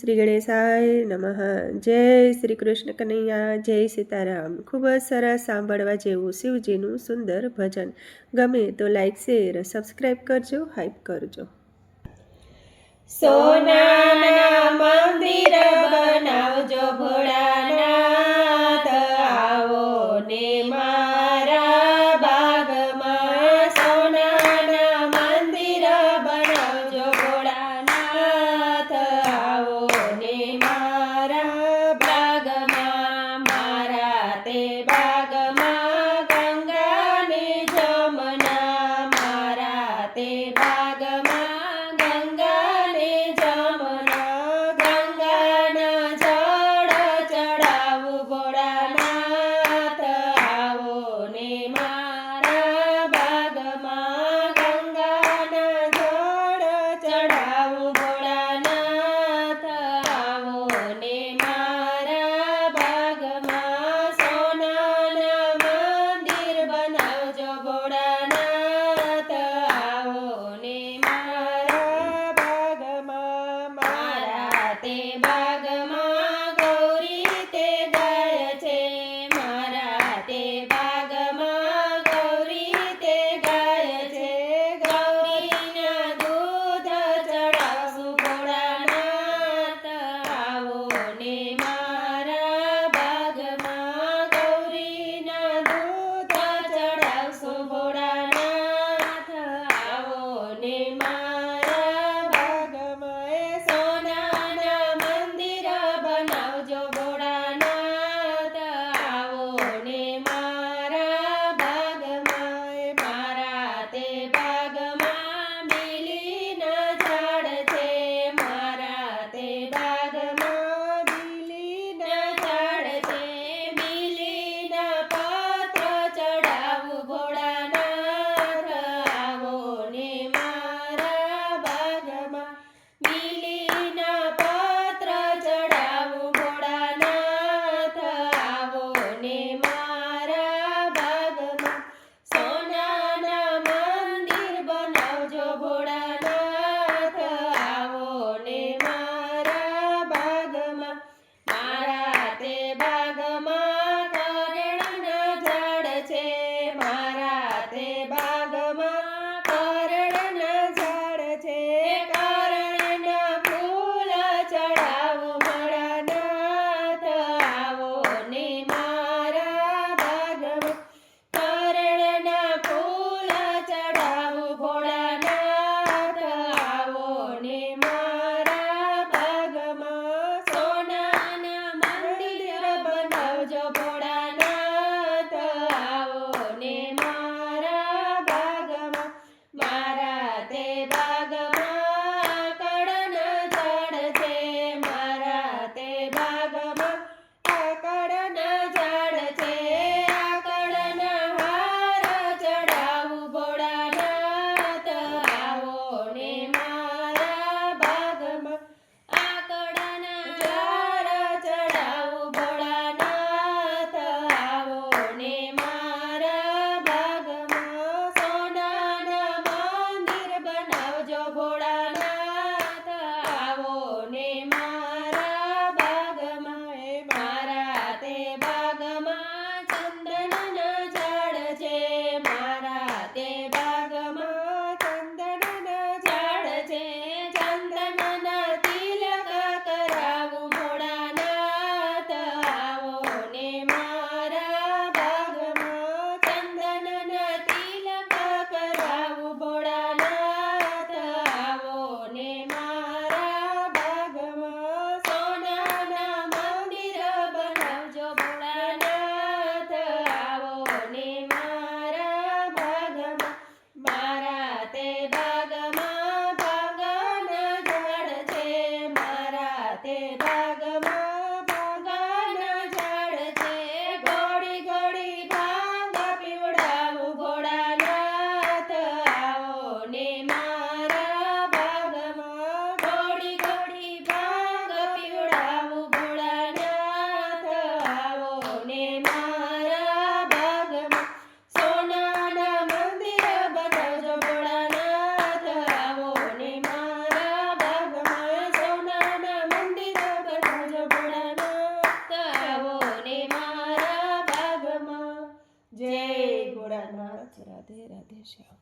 શ્રી ગણેશાય નમઃ। જય શ્રી કૃષ્ણ કનૈયા, જય સીતારામ। ખૂબ જ સરસ સાંભળવા જેવું શિવજીનું સુંદર ભજન। ગમે તો લાઈક શેર સબસ્ક્રાઈબ કરજો, હાઈપ કરજો। સોનાના મંદિર બનાવજો ભોળાનાથ, આવો ને મારા બાગમાં। સોનાના મંદિર બનાવજો ભોળાનાથ, આવો ને મારા બાગમાં। મારા તે બાગમાં ગંગા ને જમના, મારા તે બાગમાં ગંગા ને જમના। ગંગાના જળ ચડાવું ભોળાનાથ, આવો ને મારા બાગમાં। ગંગાના જળ ચડાવું ભોળાનાથ, આવો ને મારા બાગમાં। સોનાના મંદિર બનાવજો ભોળાનાથ, આવો ને મારા બાગમાં। મારા તે બાગમાં ગૌરી તે ગાય છે, મારા તે બાગમાં ગૌરી તે ગાય છે। ગૌરીના દૂધ ચડાવશું ભોળાનાથ, આવો ને મારા બાગમાં। ગૌરીના દૂધ ચડાવશું ભોળાનાથ, જય માત રાધે રાધે શ્યામ.